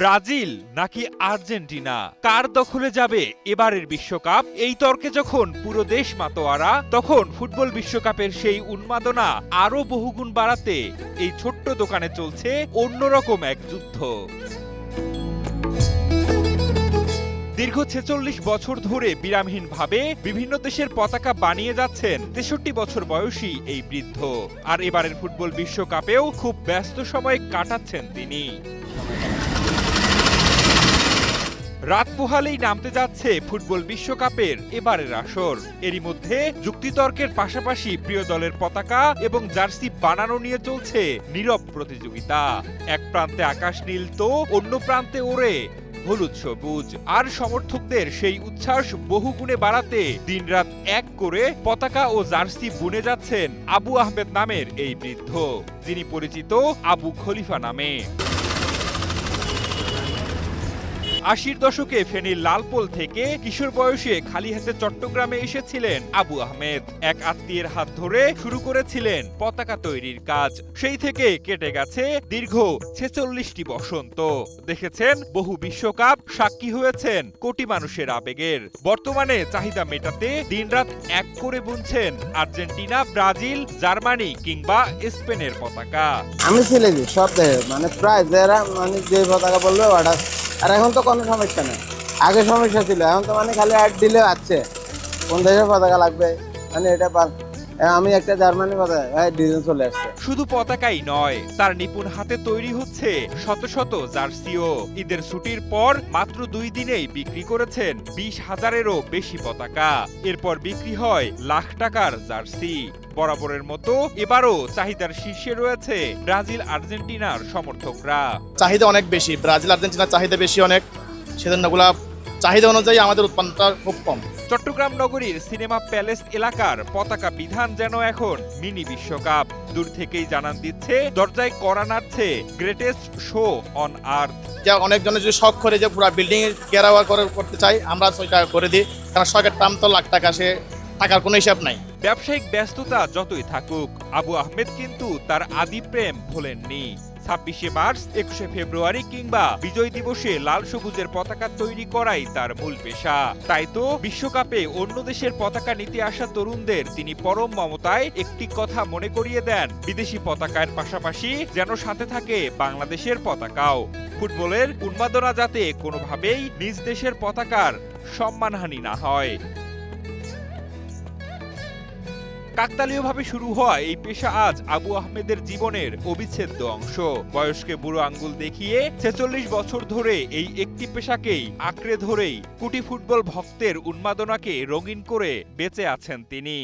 Brazil নাকি Argentina, কার দখলে যাবে এবারের বিশ্বকাপ? এই তর্কে যখন পুরো দেশ মাতোয়ারা, তখন ফুটবল বিশ্বকাপের সেই উন্মাদনা আরো বহুগুণ বাড়াতে এই ছোট্ট দোকানে চলছে অন্যরকম এক যুদ্ধ। দীর্ঘ ৪৬ বছর ধরে বিরামহীনভাবে বিভিন্ন দেশের পতাকা বানিয়ে যাচ্ছেন ৬৩ বছর বয়সী এই বৃদ্ধ। আর এবারের ফুটবল বিশ্বকাপেও খুব ব্যস্ত সময় কাটাচ্ছেন তিনি। রাত পোহালেই নামতে যাচ্ছে ফুটবল বিশ্বকাপের এবারের আসর। এরই মধ্যে যুক্তিতর্কের পাশাপাশি প্রিয় দলের পতাকা এবং জার্সি বানানো নিয়ে চলছে নীরব প্রতিযোগিতা। এক প্রান্তে আকাশ নীল তো অন্য প্রান্তে ওড়ে হলুদ সবুজ। আর সমর্থকদের সেই উচ্ছ্বাস বহুগুণে বাড়াতে দিনরাত এক করে পতাকা ও জার্সি বুনে যাচ্ছেন আবু আহমেদ নামের এই বৃদ্ধ, যিনি পরিচিত আবু খলিফা নামে। ৮০-র দশকে ফেনীর লালপোল থেকে কিশোর বয়সে খালি হাতে চট্টগ্রামে এসেছিলেন আবু আহমেদ। এক আত্মীয়ের হাত ধরে শুরু করেছিলেন পতাকা তৈরির কাজ। সেই থেকে কেটে গেছে দীর্ঘ ৪৬টি বসন্ত। দেখেছেন বহু বিশ্বকাপ, সাক্ষী হয়েছেন কোটি মানুষের আবেগের। বর্তমানে চাহিদা মেটাতে দিনরাত এক করে বুনছেন আর্জেন্টিনা, ব্রাজিল, জার্মানি কিংবা স্পেনের পতাকা। আমি ছেলেছি সব দেখে, মানে প্রায় যারা যে পতাকা বলবে ওটা। আর এখন তো কোনো সমস্যা নেই, আগে সমস্যা ছিল, এখন তো মানে খালি অ্যাড দিলে আছে কোন দেশের পতাকা লাগবে, মানে এটা আমি একটা জার্মানি পতাকা ডিজাইন চলে আসছে। শুধু পতাকাই নয়, তার নিপুণ হাতে তৈরি হচ্ছে শত শত জার্সিও। ঈদের ছুটির পর মাত্র ২ দিনেই বিক্রি করেছেন ২০,০০০-এরও বেশি পতাকা। এরপর বিক্রি হয় লাখ টাকার জার্সি। বরাবরের মতো এবারও চাহিদার শীর্ষে রয়েছে ব্রাজিল, আর্জেন্টিনার সমর্থকরা। চাহিদা অনেক বেশি, ব্রাজিল আর্জেন্টিনার চাহিদা বেশি অনেক, সেজন্য চাহিদা অনুযায়ী আমাদের উৎপাদনটা খুব কম। চট্টগ্রাম নগরীর সিনেমা প্যালেস এলাকার পতাকা বিধান যেন এখন মিনি বিশ্বকাপ। দূর থেকেই জানান দিচ্ছে দরজায় করা নাড়ছে গ্রেটেস্ট শো অন আর্থ। যা অনেকজনের যদি শখ করে যে পুরো বিল্ডিং ঘেরাওয়া করতে চাই, আমরা সেটা করে দিই, কারণ শখের দাম তো লাখ টাকা, সে টাকার কোনো হিসাব নাই। ব্যবসায়িক ব্যস্ততা যতই থাকুক, আবু আহমেদ কিন্তু তার আদি প্রেম ভোলেননি। ২৬শে মার্চ, ২১শে ফেব্রুয়ারি কিংবা বিজয় দিবসে লাল সবুজের পতাকা তৈরি করাই তার মূল পেশা। তাই তো বিশ্বকাপে অন্য দেশের পতাকা নিতে আসা তরুণদের তিনি পরম মমতায় একটি কথা মনে করিয়ে দেন, বিদেশি পতাকার পাশাপাশি যেন সাথে থাকে বাংলাদেশের পতাকাও। ফুটবলের উন্মাদনা যাতে কোনোভাবেই নিজ দেশের পতাকার সম্মানহানি না হয়। কাকতালীয়ভাবে শুরু হয় এই পেশা আজ আবু আহমেদের জীবনের অবিচ্ছেদ্য অংশ। বয়সকে বুড়ো আঙ্গুল দেখিয়ে ৪৬ বছর ধরে এই একটি পেশাকেই আঁকড়ে ধরেই কোটি ফুটবল ভক্তের উন্মাদনাকে রঙিন করে বেঁচে আছেন তিনি।